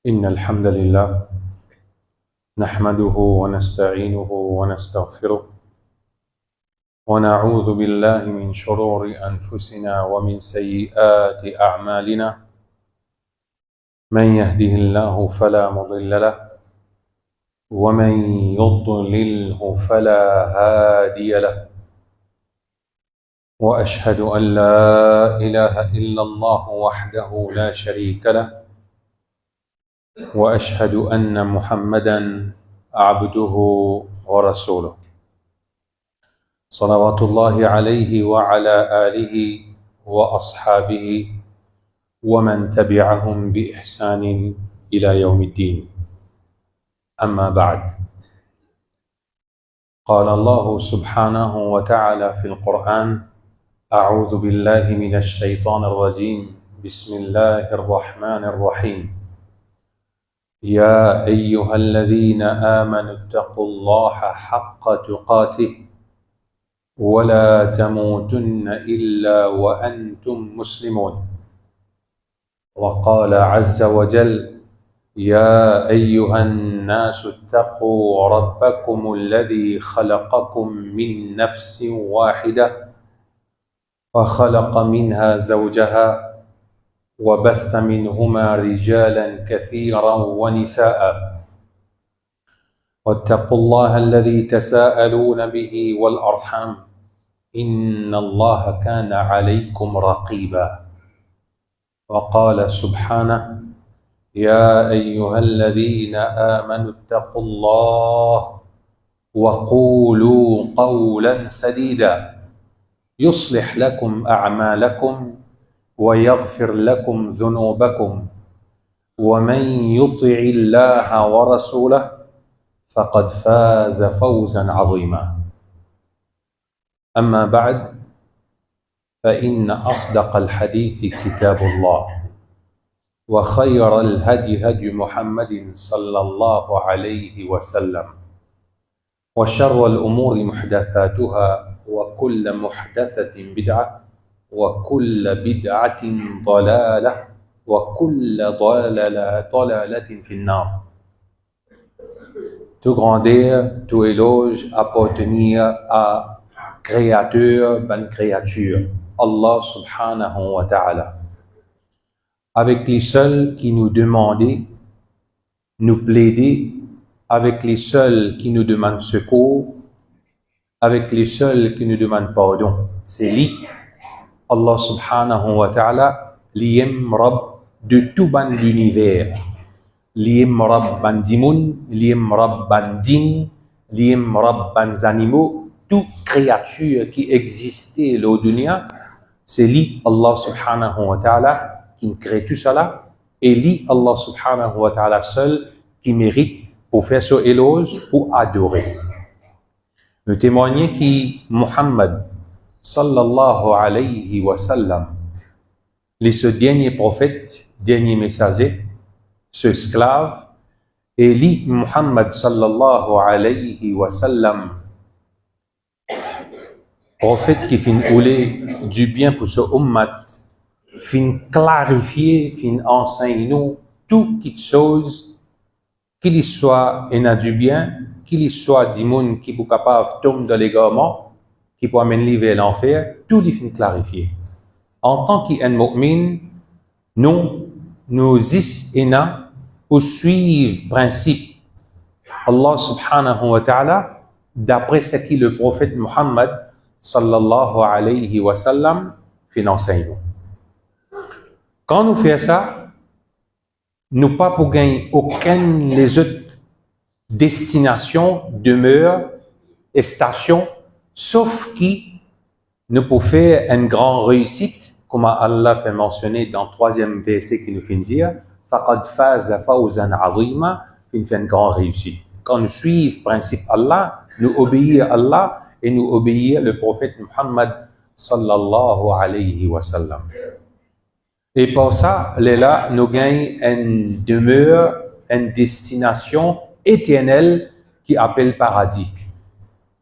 إن الحمد لله نحمده ونستعينه ونستغفره ونعوذ بالله من شرور أنفسنا ومن سيئات أعمالنا من يهده الله فلا مضل له ومن يضلله فلا هادي له وأشهد أن لا إله إلا الله وحده لا شريك له وأشهد أن محمدًا عبده ورسوله صلوات الله عليه وعلى آله وأصحابه ومن تبعهم بإحسان إلى يوم الدين. أما بعد، قال الله سبحانه وتعالى في القرآن: أعوذ بالله من الشيطان الرجيم، بسم الله الرحمن الرحيم. يا أيها الذين آمنوا اتقوا الله حق تقاته ولا تموتن إلا وأنتم مسلمون. وقال عز وجل: يا أيها الناس اتقوا ربكم الذي خلقكم من نفس واحدة وخلق منها زوجها وبث منهما رجالا كثيرا ونساء واتقوا الله الذي تساءلون به والأرحام إن الله كان عليكم رقيبا. وقال سبحانه: يا أيها الذين آمنوا اتقوا الله وقولوا قولا سديدا يصلح لكم أعمالكم ويغفر لكم ذنوبكم ومن يطع الله ورسوله فقد فاز فوزا عظيما. أما بعد، فإن أصدق الحديث كتاب الله وخير الهدي هدي محمد صلى الله عليه وسلم وشر الأمور محدثاتها وكل محدثة بدعة وكل بدعة ضلالة وكل ضلالة في النار. Tout grandeur, tout éloge appartenir à Créateur, ben créature, Allah subhanahu wa ta'ala. Avec les seuls qui nous demandaient, nous plaider, avec les seuls qui nous demandent secours, avec les seuls qui nous demandent pardon. C'est lui, Allah subhanahu wa ta'ala, liyem Rab de tout ban l'univers. Liyem Rab ban dimoun, liyem Rab ban djinn, liyem Rab ban animaux, toute créature qui existait au dunya, c'est lui, Allah subhanahu wa ta'ala, qui crée tout cela, et lui, Allah subhanahu wa ta'ala seul, qui mérite pour faire ce éloge, pour adorer. Le témoigner qui Muhammad sallallahu alayhi wa sallam, ce dernier prophète, dernier messager, ce esclave, et lui, Muhammad sallallahu alayhi wa sallam, prophète qui fin ouler du bien pour ce ummat, fin clarifier, fin enseigner toute chose, qu'il soit en du bien, qu'il soit du monde qui est capable de tomber dans l'égarement, qui peut amener vers l'enfer, tout il fin clarifier. En tant qu'un mu'min, nous isena pour suivre le principe Allah subhanahu wa ta'ala d'après ce que le prophète Muhammad sallallahu alayhi wa sallam fait enseigner. Quand nous faisons ça, nous pas pour gagner aucune les autres destinations, demeures et stations, sauf qui nous peut faire une grande réussite, comme Allah fait mentionner dans le 3e verset qui nous fait dire, faqad faza fawzan azima, fait une grande réussite. Quand nous suivons le principe Allah, nous obéissons à Allah et nous obéir le prophète Muhammad sallallahu alayhi wa sallam. Et pour ça, là, nous gagnons une demeure, une destination éternelle qui appelle paradis.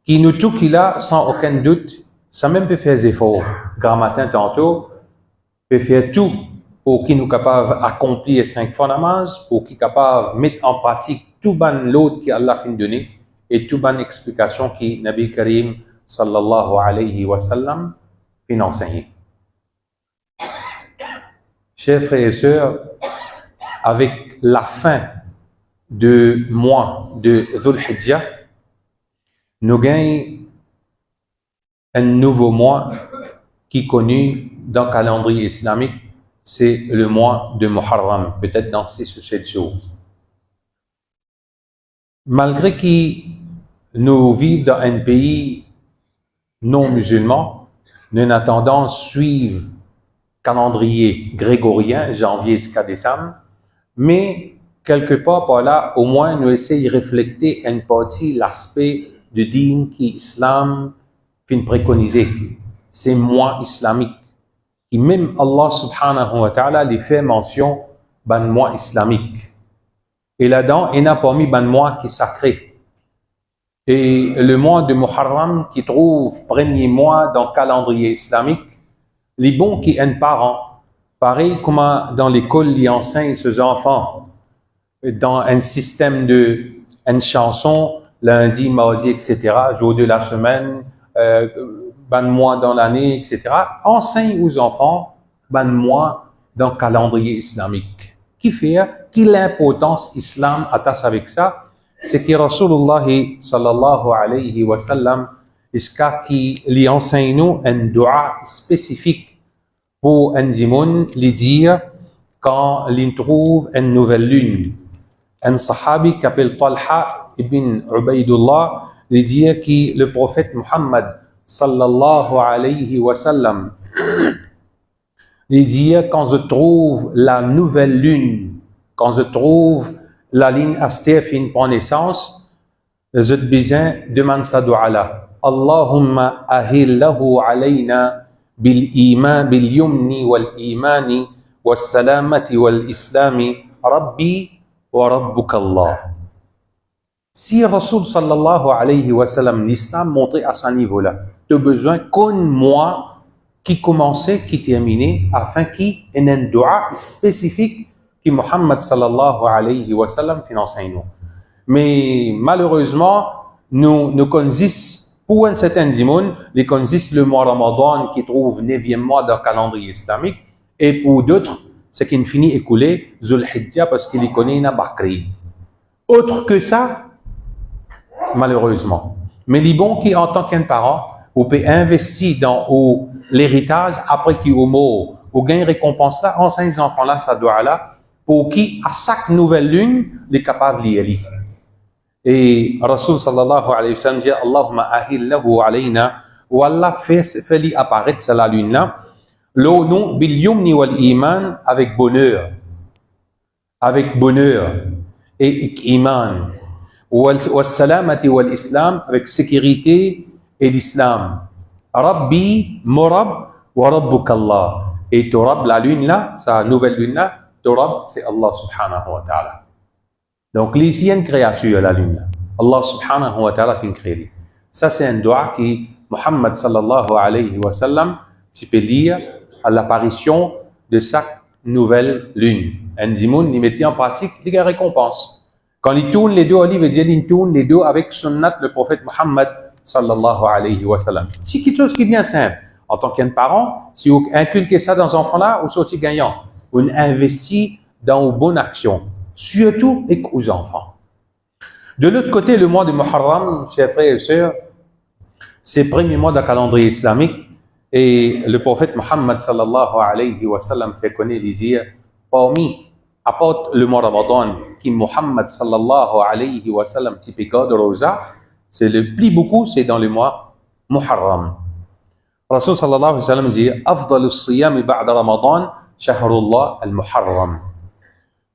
Qui nous tout qui là, sans aucun doute, ça même peut faire des efforts. Grand matin tantôt, peut faire tout pour qui nous capables d'accomplir 5 fois namaz, pour qui capables de mettre en pratique tout ban l'autre qui Allah fin donné et tout ban explication qui Nabi Karim sallallahu alayhi wa sallam fin enseigné. Chers frères et sœurs, avec la fin de mois de Dhul Hijjah, nous gagnons un nouveau mois qui est connu dans le calendrier islamique, c'est le mois de Muharram, peut-être dans 6 ou 7 jours. Malgré que nous vivons dans un pays non musulman, nous avons tendance à suivre le calendrier grégorien, janvier jusqu'à décembre, mais quelque part par là, au moins nous essayons de refléter une partie l'aspect de din qui l'islam fin préconisé. C'est mois islamique. Et même Allah subhanahu wa ta'ala lui fait mention d'un mois islamique. Et là-dedans, il y a parmi ban mois qui est sacré. Et le mois de Muharram qui trouve premier mois dans le calendrier islamique, les bons qui sont parents, pareil comme dans l'école, ils enseignent ses enfants dans un système de une chanson, lundi, mardi, etc., jour de la semaine, ban mois dans l'année, etc., enseigne aux enfants ban mois dans le calendrier islamique. Qui fait que l'importance islam attache avec ça, c'est que Rasulullah sallallahu alayhi wa sallam, jusqu'à qui lui enseigne nous un dua spécifique pour un dimoun, lui dire quand il trouve une nouvelle lune. Un sahabi qui s'appelle Talha ibn Ubaydullah, lui dit que le prophète Muhammad sallallahu alayhi wa sallam, lui dit quand je trouve la nouvelle lune, quand je trouve la ligne astère fin prend naissance, je besoin demande sa dua là. Allahumma ahillahu alayna bil iman bil yumni wal imani was salamati wal islami rabbi wa rabbuka Allah. Si Rasul sallallahu alayhi wa sallam l'islam montré à ce niveau-là, tu as besoin qu'un mois qui commençait, qui terminait, afin qu'il y ait un dua spécifique que Muhammad sallallahu alayhi wa sallam enseigne nous. Mais malheureusement, nous connaissons, pour un certain dimoun, nous connaissons le mois Ramadan qui trouve 9e mois dans le calendrier islamique, et pour d'autres, c'est qu'il finit écoulé Dhul Hijjah parce qu'il connaît na Bakrid. Autre que ça, malheureusement. Mais les bons qui, en tant qu'un parent, ou peut investir dans l'héritage après qu'il est mort, ou gagne récompense là, enseigne les enfants là, ça doit là, pour qui, à chaque nouvelle lune, les capables d'y aller. Et Rasul sallallahu alayhi wa sallam dit Allahumma ahillahu alayna, ou Allah fait lui apparaître sur la lune là, le nom bil yumni wal iman, avec bonheur, et iman. Wassalamati wal islam, avec sécurité et l'islam. Rabbi, morab, wa rabbuka Allah. Et Torab, la lune là, sa nouvelle lune là, Torab, c'est Allah subhanahu wa ta'ala. Donc, ici, il y a une créature, la lune là. Allah subhanahu wa ta'ala fait une créature. Ça, c'est un doigt qui, Muhammad sallallahu alayhi wa sallam, tu peux lire à l'apparition de chaque nouvelle lune. Un dimoun, il mettait en pratique, il y a récompense. Quand il tourne les deux olives, il tourne les deux avec sunnat le prophète Muhammad sallallahu alayhi wa sallam. C'est quelque chose qui est bien simple. En tant qu'un parent, si vous inculquez ça dans les enfants-là, vous sortez gagnant. Vous investissez dans une bonne action, surtout avec aux enfants. De l'autre côté, le mois de Muharram, chers frères et sœurs, c'est le premier mois du calendrier islamique et le prophète Muhammad sallallahu alayhi wa sallam fait connaître les dire parmi apporte le mois Ramadan qui Muhammad sallallahu alayhi wa sallam typique de Rosa, c'est le plus beaucoup, c'est dans le mois Muharram. Rasul sallallahu alayhi wa sallam dit Afdal al-siyam ba'da Ramadan, shahrullah al-Muharram.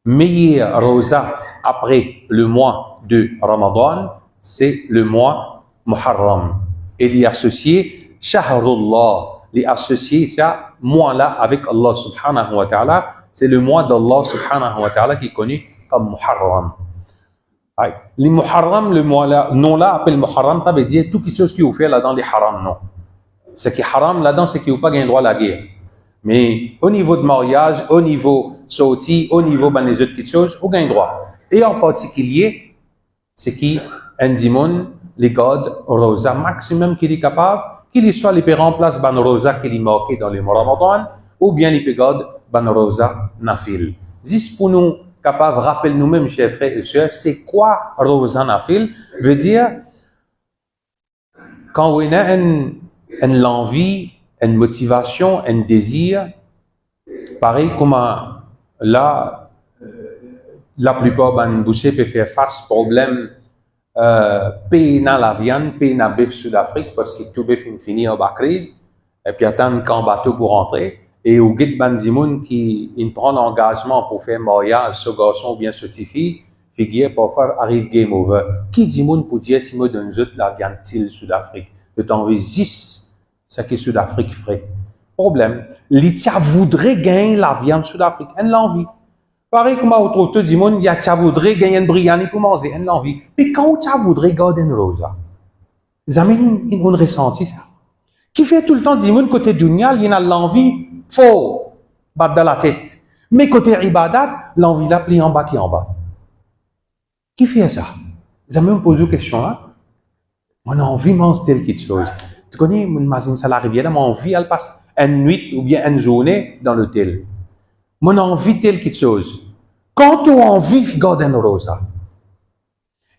Meilleur Rosa après le mois de Ramadan, c'est le mois Muharram. Et il y associé shahrullah, il associé ça mois-là avec Allah subhanahu wa ta'ala. C'est le mois d'Allah subhanahu wa ta'ala qui est connu comme Muharram. Les Muharram, le mois là, non là, appelle Muharram, pas veut dire toute chose qui vous fait là-dedans les haram, non. Ce qui est haram là-dedans, c'est qu'il n'y a pas gain droit à la guerre. Mais au niveau de mariage, au niveau sortie, au niveau ben, les autres petites choses, aucun droit. Et en particulier, c'est qui un dimon, les gardes rosa maximum qu'il est capable, qu'il soit les peut remplacer ban rosa qu'il est marqué dans les Ramadan, ou bien les peut garder ban rosa nafil. Juste pour nous capables, rappelle nous-mêmes, chers frères et sœurs, c'est quoi rosa nafil? Veut dire, quand on a une l'envie, une motivation, un désir, pareil comme là, la plupart des bouchers peuvent faire face au problème payer dans la viande, payer dans le bœuf Sud-Afrique, parce que tout bœuf finit en Bakrid, et puis attendre qu'un bateau pour rentrer, et au guide bandimoun qui prend l'engagement pour faire mariage, ce garçon ou bien ce fille, figure pour faire arrive game over. Qui dit moun pour dire si moi donne la viande til Sud-Afrique, de t'envoyer 10, ce que Sud-Afrique ferait. Problème, l'État voudrait gagner la viande Sud-Afrique, elle l'envie. Pareil comme autour de tout monde, il y a qui voudrait gagner une biryani pour manger, elle l'envie. Mais quand tu voudrais garder une rosa, les amis, ils ont ressenti ça. Qui fait tout le temps, dit côté dunya, il y a l'envie, faut battre dans la tête. Mais côté ibadat, l'envie là, plie en bas qui en bas. Qui fait ça? Les amis me posent une question, hein? Mon envie mange telle quelque chose. Tu connais, mon mazine salarié, mon envie, elle passe une nuit ou bien une journée dans l'hôtel. Mon envie telle quelque chose. Quand tu as envie, garde une rosa.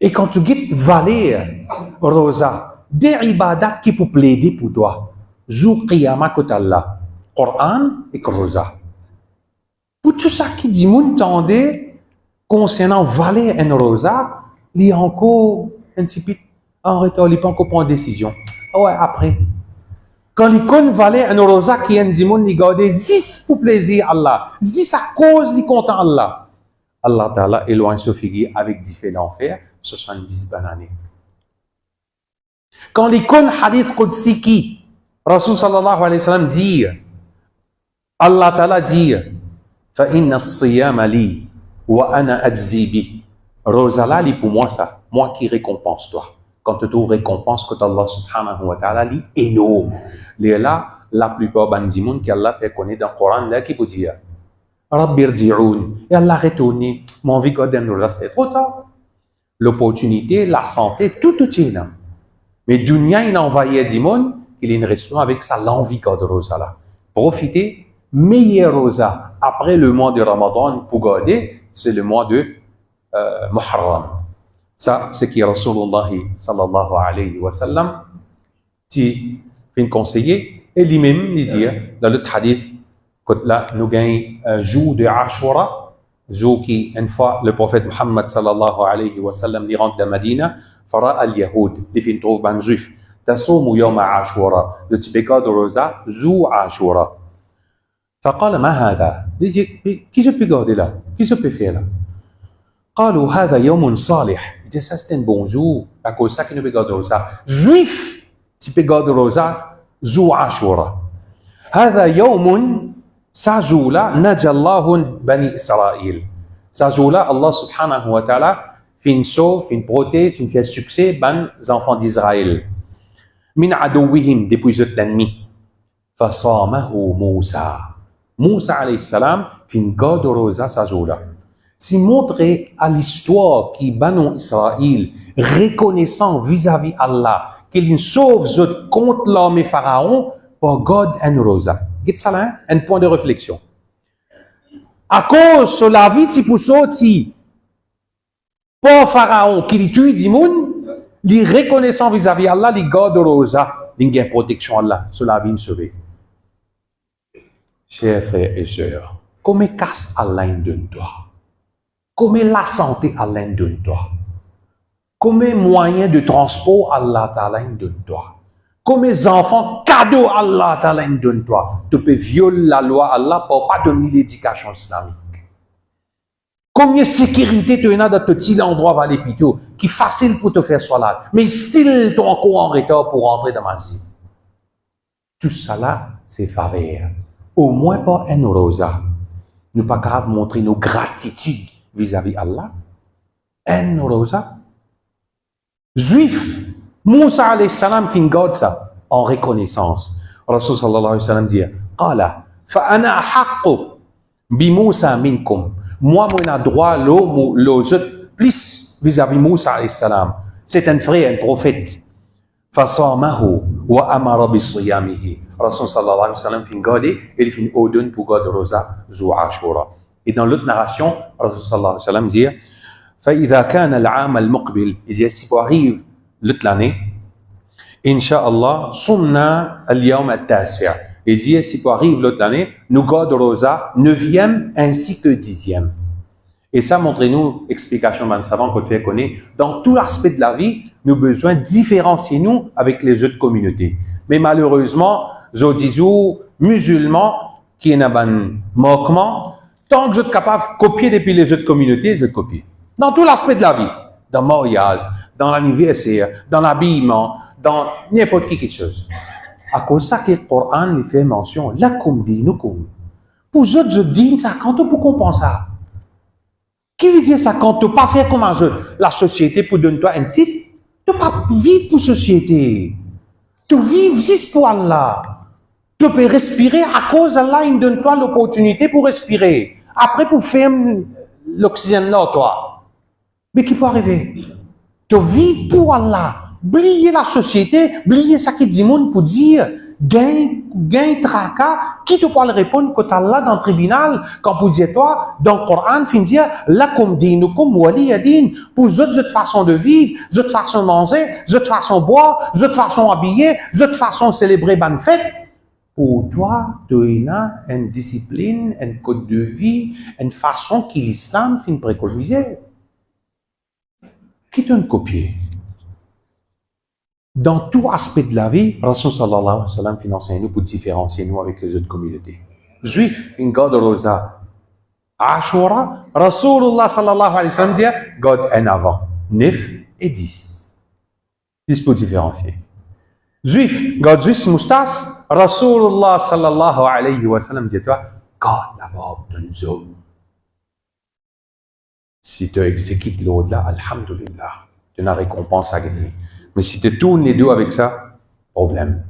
Et quand tu guettes valer rosa, des ibadat qui peut plaider pour toi. Jour qiyamah que Allah. Coran et rosa. Pour tout ça qui dit, moun tendez, concernant valer une rosa, il y a encore un petit peu en retard, il n'y a pas encore prendre décision. Ouais, après. Quand il connaît valer une rosa qui est un dimon, il garde 10 pour plaisir Allah. 10 à cause du content Allah. Allah Ta'ala éloigne ce figuier avec 10 faits d'enfer, 70 bananes. Quand il connaît hadith Qudsi qui, Rasul sallallahu alayhi wa sallam dit, Allah Ta'ala dit, فَإِنَّ الصِّيَامَ لِي وَأَنَا أَجْزِي بِهِ. Rosa là, pour moi ça, moi qui récompense toi. Quand tu trouves récompense que Allah subhanahu wa ta'ala lit énorme. Là, la plupart des gens qui Allah fait connaître dans le Coran, là, qui peut dire Rabbi irji'oun. Et Allah retourne, mon vie godem nous reste trop tard. L'opportunité, la santé, tout est là. Mais dunya, il envahit des gens qui ont une relation avec ça, l'envie de rosa là. Profitez, meilleur rosa après le mois de Ramadan pour garder, c'est le mois de Muharram. Ça, c'est qui Rasulullah sallallahu alayhi wa sallam qui fait conseiller et lui-même il dit dans le hadith que là nous gagnons un jour de Ashura, jour qui une fois le prophète Muhammad sallallahu alayhi wa sallam il rentre de Medina, fara al-Yahoud, il fait trouve ban juif, تصوم يوم عاشوراء, le typique de rosa, jour Ashura. فقال ما هذا? Il dit qui je peux garder là? Qui je peux faire là? قالوا هذا يوم صالح. Il dit ça c'est un bon jour. À cause ça qui ne peut garder rosa. Juif, tu peux garder rosa, jour Ashura. هذا يوم ça jour là, نجى الله بني إسرائيل. Ça jour là, Allah subhanahu wa ta'ala fait une sauve, fait une prothèse, fait un succès, ben enfants d'Israël. من عدوهم depuis l'ennemi. فصامه موسى. Moussa alayhi salam fait une garde rosa ça jour là. C'est montrer à l'histoire qui Banu Israël, reconnaissant vis-à-vis Allah, qu'il sauve contre l'armée pharaon pour garder un rosa. Get ça là, un point de réflexion. À cause de la vie de sorti pour pharaon qui tue du monde, les reconnaissant vis-à-vis Allah, les garde rosa, il y a protection Allah sur la vie de sauver. Chers frères et sœurs, comment casse Allah donne toi? Comment la santé Allah donne toi? Comment moyen de transport Allah Ta'ala donne toi? Comment enfants cadeau Allah Ta'ala donne toi? Tu peux violer la loi Allah pour pas donner l'éducation islamique. Combien de sécurité tu as dans ce petit endroit va l'épito qui est facile pour te faire salat, mais still tu es encore en retard pour rentrer dans ma vie. Tout ça là, c'est faveur. Au moins pas un rosa. Nous pas grave montrer nos gratitudes vis-à-vis Allah. Un rosa. Juif, Moussa alayhi salam fin garde ça en reconnaissance. Rasul sallallahu alayhi wa sallam dit, قال فأنا أحق بموسى منكم. Moi, mon droit, l'autre, plus vis-à-vis Moussa alayhi salam. C'est un frère, un prophète. فصامه وأمر بصيامه. Rasul sallallahu alayhi wa sallam fin garder, il fin ordonne pour garder rosa zu Ashura. Et dans l'autre narration, Rasul sallallahu alayhi wa sallam dit فإذا كان العام المقبل, il dit si arrive l'autre année, Inch'Allah, صمنا اليوم التاسع. Il dit si arrive l'autre année, nous gardons rosa 9e ainsi que 10e. Et ça, montrez-nous, explication d'un savant qu'on fait connaître, dans tout aspect de la vie, nous avons besoin de différencier nous avec les autres communautés. Mais malheureusement, je dis aux musulmans qui ont un moquement, tant que je suis capable de copier depuis les autres communautés, je copie. Dans tout l'aspect de la vie, dans le mariage, dans l'anniversaire, dans l'habillement, dans n'importe quelle chose. À cause de ça que le Coran lui fait mention, lakum dinukum. Pour eux autres, je dis ça, quand on peut comprendre ça. Qui veut dire ça quand tu ne peux pas faire comme un jeu? La société pour donner toi un titre, tu ne peux pas vivre pour la société. Tu vis juste pour Allah. Tu peux respirer à cause d'Allah, il donne toi l'opportunité pour respirer. Après, pour faire l'oxygène là, toi. Mais qui peut arriver? Tu vis pour Allah. Oubliez la société, oubliez ça qui dit monde pour dire gain tracas, qui te parle répondre quand Allah dans le tribunal, quand vous dites toi, dans le Coran, fin dire, lakum dinukum waliyadin, pour votre façon de vivre, votre façon de manger, votre façon de boire, votre façon d'habiller, votre façon de célébrer bonne fête. Pour toi, tu as une discipline, un code de vie, une façon que l'islam fin préconiser. Qui t'a copié? Dans tout aspect de la vie, Rasul sallallahu alayhi wa sallam enseigne nous pour différencier nous avec les autres communautés. Juifs, ils gardent rosa. Ashura, Rasulullah sallallahu alayhi wa sallam dit, garde un avant, 9 et 10. Juste pour différencier. Juifs, garde juste moustache, Rasulullah sallallahu alayhi wa sallam dit, toi, garde la barbe d'un homme. Si tu exécutes l'au-delà, alhamdulillah, tu as une récompense à gagner. Mais si tu tournes les deux avec ça, problème.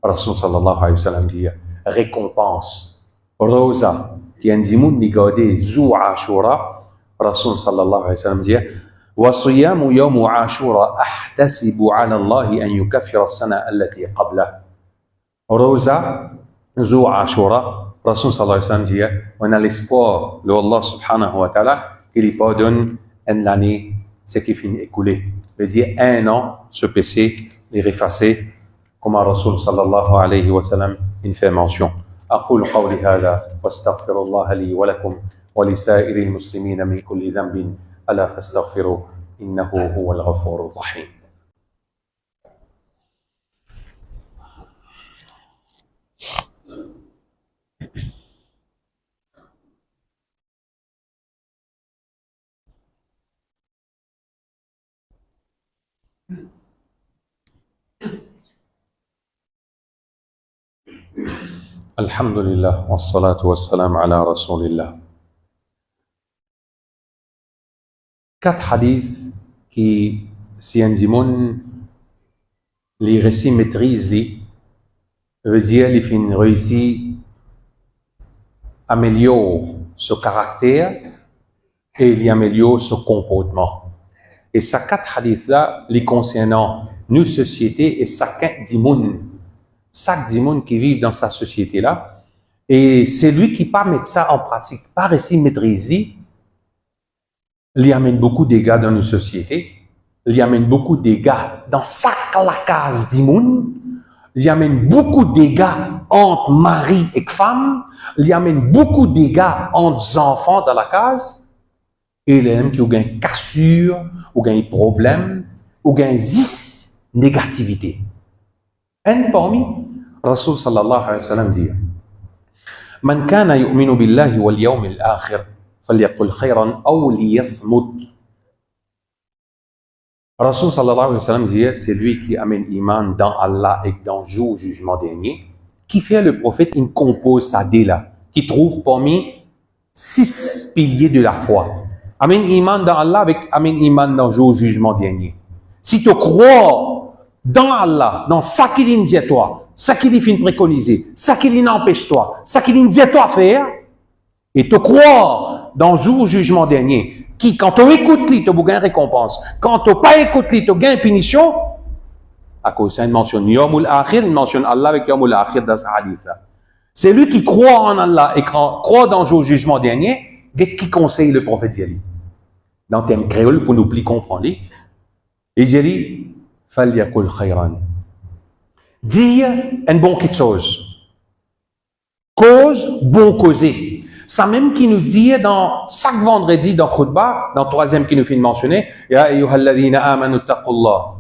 Rasul sallallahu alayhi wa sallam dit, récompense, rosa, qui a un dimoun ni gardé, zou ashura, Rasul sallallahu alayhi wa sallam dit, وصيام يوم عاشوراء أحتسب على الله أن يكفر السنة التي قبله. Rosa, zou ashura, Rasul sallallahu alayhi wa sallam dit, on a l'espoir de Allah subhanahu wa ta'ala qu'il lui pardonne une année, ce qui finit écoulé. veut dire un an, ce péché est effacé, comme Rasul sallallahu alayhi wa sallam il fait mention. أقول قولي هذا واستغفر الله لي ولكم ولسائر المسلمين من كل ذنب ألا فاستغفروا إنه هو الغفور الرحيم. Alhamdulillah, wa salatu wa salam ala rasulillah. 4 hadiths qui, si un dimon les récits maîtrise, veut dire les fins réussi améliore ce caractère et il améliore ce comportement. Et ces 4 hadiths-là, les concernant nos sociétés et chacun dimon. Chaque dimon qui vit dans sa société-là, et c'est lui qui pas mettre ça en pratique, pas réussi maîtriser, il amène beaucoup de dégâts dans nos sociétés, il amène beaucoup de dégâts dans chaque case dimon, il amène beaucoup de dégâts entre mari et femme, il amène beaucoup de dégâts entre enfants dans la case, et il aime qui ont une cassure, ou un problème, ou un négativité. Un parmi, Rasul sallallahu alayhi wa sallam dit, Man kana yu'minu billahi wal yawmil akhir, falyaqul khayran aw liyasmut. Rasul sallallahu alayhi wa sallam dit, c'est lui qui amène iman dans Allah et dans le jour du jugement dernier, qui fait le prophète, il compose sa dé là, qui trouve parmi 6 piliers de la foi. Amène iman dans Allah avec amène iman dans le jour du jugement dernier. Si tu crois dans Allah, dans ça qu'il dit à toi, ça qu'il est fin préconiser, ça qu'il n'empêche toi, ça qu'il dit toi faire, et te croire dans le jour jugement dernier, qui, quand tu écoutes lui, tu as une récompense. Quand tu pas écouté lui, tu as une punition. À cause ça, il mentionne Yawmul Akhir, il mentionne Allah avec Yawmul Akhir dans ce hadith. C'est lui qui croit en Allah et croit dans le jour jugement dernier, qui conseille le prophète Yali. Dans le thème créole, pour nous plus comprendre. Et Yali, Falyakul khayran. Dire une bonne chose. Cause, bon causer. Ça même qui nous dit dans chaque vendredi dans Khutbah, dans le troisième qui nous fait mentionner, Ya ayyuhalladhina amanu taqullah.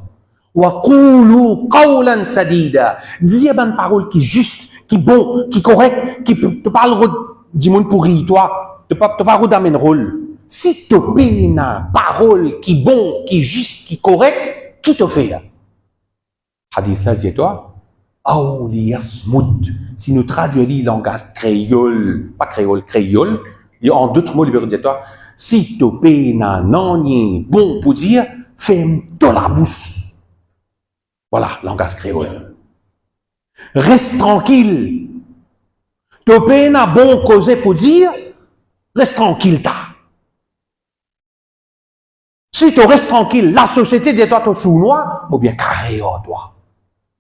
Wa qulu qawlan sadida. Dis une parole qui est juste, qui est bon, qui est correct, qui te parle du monde pourri, toi. Te parle d'amener rôle. Si tu payes une parole qui est bon, qui est juste, qui est correct, qui te fait? Hadith dit toi. Si nous traduisons le langage créole, pas créole, créole, en d'autres mots, il dire toi, si tu payes un bon pour dire, fais-moi la bouche. Voilà, langage créole. Reste tranquille. Tu payes un bon causé pour dire, reste tranquille, ta. Si tu restes tranquille, la société dit toi, tu es sous moi, ou bien carré toi.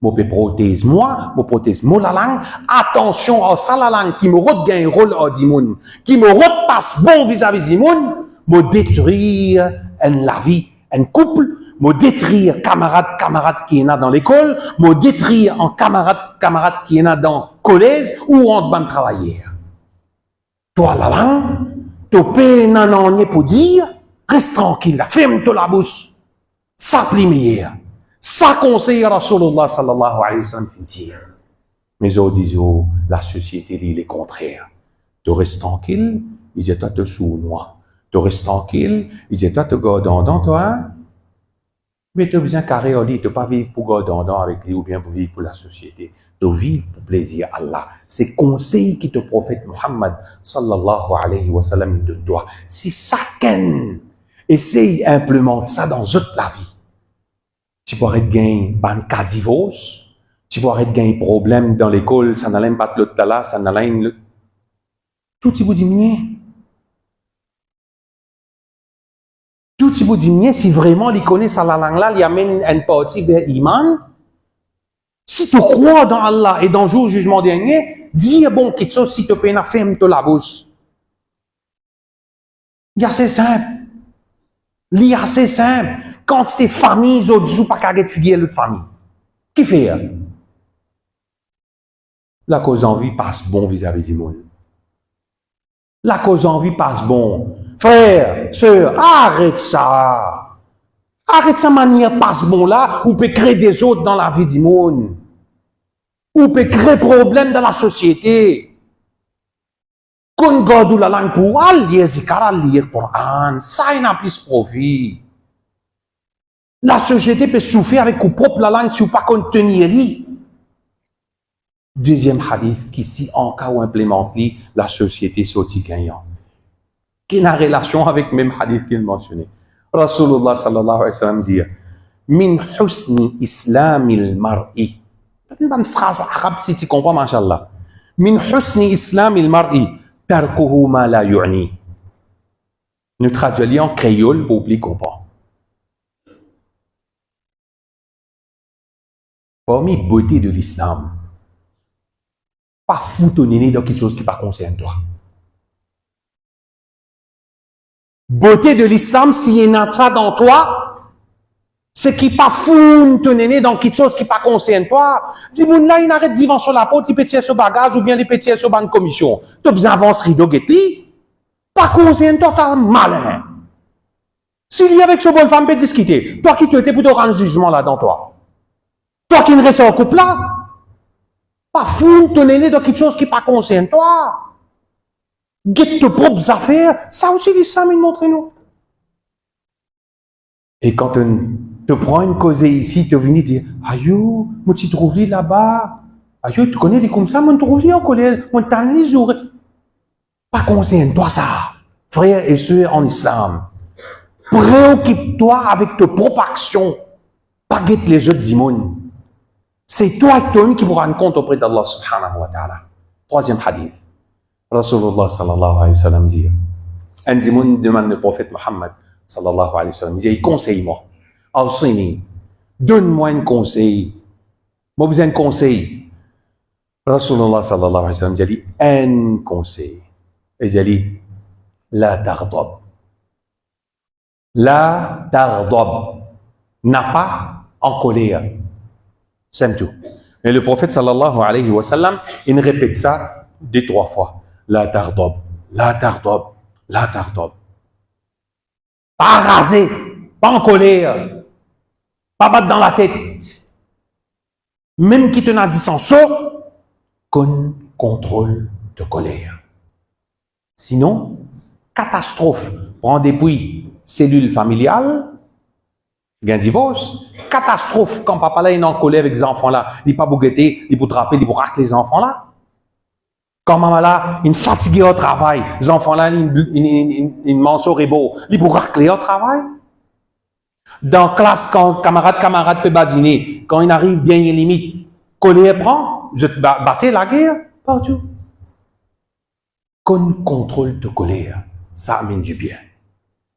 Moi, je protège la langue. Attention à ça, la langue qui me regagne un rôle à Dimoun, qui me repasse bon vis-à-vis Dimoun, me détruire la vie, un couple, me détruire camarade qui est là dans l'école, me détruire en camarade qui est là dans le collège ou en ban travailler. Toi, la langue, tu peux n'en pour dire, reste tranquille, ferme-toi la bouche, ça plie meilleur. Ça conseille Rasulullah sallallahu alayhi wa sallam dire. Mais on dit, la société dit le contraire. Tu restes tranquille, il dit, toi, tu sous moi. Tu restes tranquille, il dit, toi, tu gardes dans toi. Mais tu as besoin carré, on dit, tu ne pas vivre pour garder avec lui ou bien pour vivre pour la société. Tu vivre pour plaisir à Allah. C'est conseil qui te prophète Muhammad sallallahu alayhi wa sallam de toi. Si chacun essaye d'implémenter ça dans toute la vie, tu pourrais gagner un cas de divorce, tu pourrais gagner un problème dans l'école, ça n'allait pas l'autre là, ça n'allait tout il vous diminuer. Tout il vous diminuer si vraiment il connaît ça la langue là, il amène une partie vers l'iman. Si tu crois dans Allah et dans le jour du jugement dernier, dis bon quelque chose si tu peux faire ferme la bouche. Il y a assez simple. Il y a assez simple. Quantité de familles, autres jouent pas qu'à étudier l'autre famille. Qui fait? La cause en vie passe bon vis-à-vis du monde. La cause en vie passe bon. Frère, sœur, arrête ça. Arrête sa manière passe bon là, ou peut créer des autres dans la vie du monde. Ou peut créer problème dans la société. Qu'on garde la langue pour lire zikara, lire Coran, ça il n'a plus profit. La société peut souffrir avec son propre langue si vous ne pas contenir. Deuxième hadith qui si en cas où implémente la société sortit gagnant. Qui a relation avec le même hadith qu'il mentionnait. Rasulullah sallallahu alayhi wa sallam dit Min husni islamil mar'i. C'est une phrase arabe si tu comprends, mashallah. Min husni islamil mar'i tarkuhu ma la yu'ni. Nous traduisons en créole pour oublier comprendre. Parmi beauté de l'islam, pas foutonner dans quelque chose qui ne concerne toi. Beauté de l'islam, s'il y a ça dans toi, c'est qui pas foutonner dans quelque chose qui ne concerne toi. Dis-moi là, il arrête d'y sur la porte, qui peut tirer sur bagage ou bien il peut tirer sur une commission. Tu as besoin d'avancer rideau guetli. Pas concerne toi, tu es malin. S'il y a avec ce bonne femme, peut discuter. Toi qui te étais pour te rendre jugement là dans toi. Toi qui ne restes en couple là, pas fou, ton aîné dans quelque chose qui ne concerne pas. Guette tes propres affaires, ça aussi l'islam il montre nous. Et quand tu te prends une cause ici, tu viens dire, aïe, moi tu trouves là-bas, aïe, tu connais les comme ça, moi tu trouves en colère, moi t'as les jours. Pas concerne toi ça, frères et sœurs en islam. Préoccupe-toi avec tes propres actions, pas guette les autres du monde. C'est toi et toi-même qui vous rendre compte auprès d'Allah subhanahu wa ta'ala. Troisième hadith. Rasulullah sallallahu alayhi wa sallam dit, un dimoun demande le prophète Muhammad sallallahu alayhi wa sallam, il dit, conseille-moi, awsini, donne-moi un conseil, moi besoin de conseil. Rasulullah sallallahu alayhi wa sallam dit, un conseil. Et il dit, la taghdab. La taghdab. N'a pas en colère. C'est tout. Et le prophète sallallahu alayhi wa sallam, il répète ça 2-3 fois. La taghdab, la taghdab, la taghdab. Pas rasé, pas en colère, pas battre dans la tête. Même qui te n'a dit sans saut, qu'on contrôle de colère. Sinon, catastrophe. Prends depuis cellule familiale, il y a un divorce. Catastrophe quand papa là est en colère avec les enfants là. Il n'est pas bougueté, il peut trapper, il peut racler les enfants là. Quand maman là, il est fatigué au travail, les enfants là, ils mangent au beau, il peut racler au travail. Dans la classe, quand camarade peut badiner, quand il arrive dernière limite, colère prend, je te battez la guerre, partout. Qu'on contrôle de colère, ça amène du bien.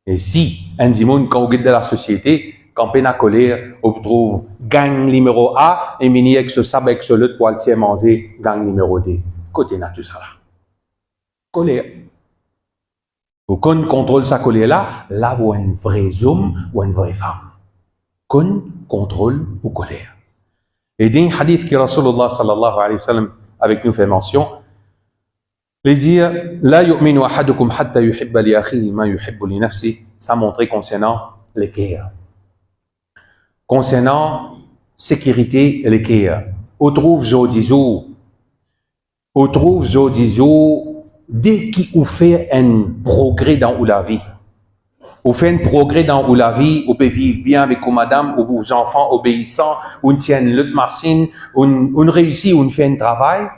Et si un dimanche, quand on regarde de la société, quand on a colère, on trouve gang numéro A, et mini avec ce sabre, avec ce l'autre, pour aller manger, gang numéro 2. Côté n'a tout ça là. Colère. Pour qu'on contrôle sa colère là, là, vous un vrai homme ou une vraie femme. Qu'on contrôle ou colère. Et dans le hadith que Rasulullah sallallahu alayhi wa sallam avec nous fait mention, les dire, la yu'minu ahadukum hatta yuhibba li akhihi ma yuhibbu li nafsi, ça montrait concernant les guerres. Concernant sécurité et les guerres. On trouve dès qu'on fait un progrès dans la vie, on fait un progrès dans la vie, on peut vivre bien avec madame, ou vos enfants obéissants, on tient l'autre machine, on réussit, on fait un travail,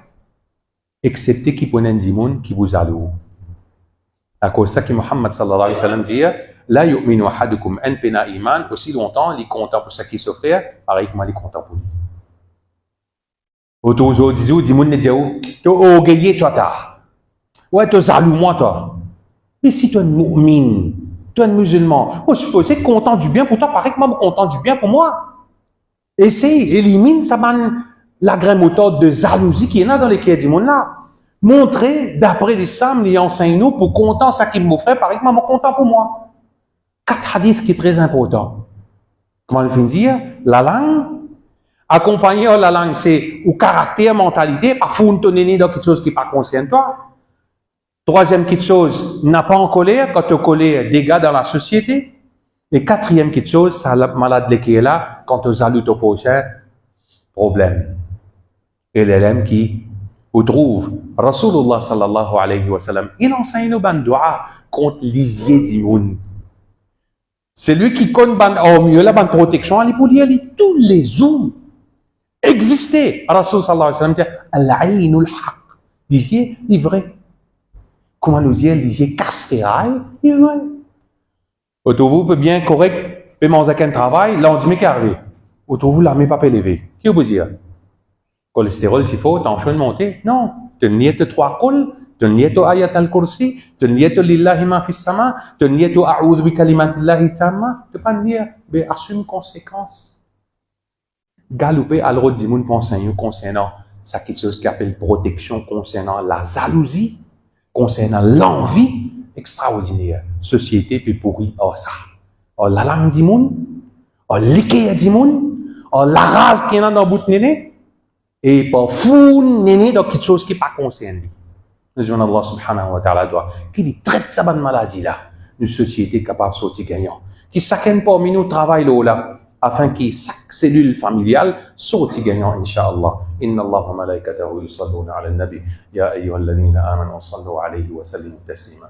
excepté qu'il y a un dimoun qui vous alloue. À cause de ça que Muhammad sallallahu alayhi wa sallam dit, la yu'minu ahadukum an pena iman, aussi longtemps, il est content pour ça qui s'offre, pareil comme il est content pour lui. Aujourd'hui, le dimoun ne dit pas, tu es orgueilleux, toi. Ouais, tu es jaloux, moi, toi. Mais si tu es un mu'min, tu es un musulman, moi, je suis supposé être content du bien pour toi, pareil que moi, je suis content du bien pour moi. Essaye, élimine ça, la graine méthode de jalousie qui est là dans les cœurs du monde là. Montrer, d'après l'islam, les enseignants, pour content ça qu'il m'offre, pareil que moi, je suis content pour moi. 4 hadiths qui est très important. Comment on finit dire? La langue, accompagner la langue, c'est au caractère, mentalité, pas foutre ton nez dans quelque chose qui n'est pas conscient de toi. Troisième quelque chose, n'a pas en colère, quand tu es en colère, dégâts dans la société. Et quatrième quelque chose, ça la maladie qui est là, quand tu jaloux ton prochain, problème. Et l'élève qui vous trouve, Rasulullah sallallahu alayhi wa sallam, il enseigne nos ban dua contre l'isier du monde. C'est lui qui connaît au mieux la bonne protection, il peut dire tous les zooms existaient. Rasul sallallahu alayhi wa sallam dit, al-aynul haq. L'isier, il est vrai. Comment nous dire, l'isier casse-ferraille, il est vrai. Autour peut bien correct, peut manger un travail, là on dit mais qu'est arrivé. Autour l'armée pas élevé. Qui vous dire? Cholestérol, s'il faut, tension monter? Non. Tu n'y es 3 coups, tu n'y es ayat al-kursi, tu n'y es lillahi ma fis sama, tu n'y es a'udhu bi kalimatillahi tamma. Tu peux pas dire, mais assume conséquence. Galoper à l'ordre du monde concernant ça quelque chose qui appelle protection, concernant la jalousie, concernant l'envie extraordinaire. Société peut pourrir ça. La langue du monde, l'équerre du monde, la race qui est dans le bout de néné, et pas fou néné dans quelque chose qui n'est pas concerné. Nous disons Allah subhanahu wa ta'ala doit qu'il traite cette maladie là, une société capable de sortir gagnant, qui chacun parmi nous travaille là, afin que chaque cellule familiale sorte gagnant, Inch'Allah. Inna Allah wa malaikatahu yusalluna ala al-nabi, ya ayyuhalladhina amanu sallu alayhi wa sallimu taslima.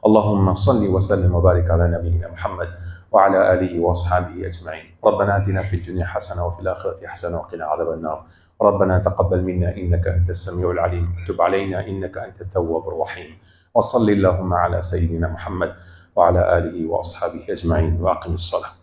اللهم صل وسلم وبارك على نبينا محمد وعلى آله وأصحابه أجمعين. ربنا آتنا في الدنيا حسنة وفي الآخرة حسنة وقنا عذاب النار. ربنا تقبل منا إنك أنت السميع العليم وتب علينا إنك أنت التواب الرحيم. وصل اللهم على سيدنا محمد وعلى آله وأصحابه أجمعين وأقم الصلاة.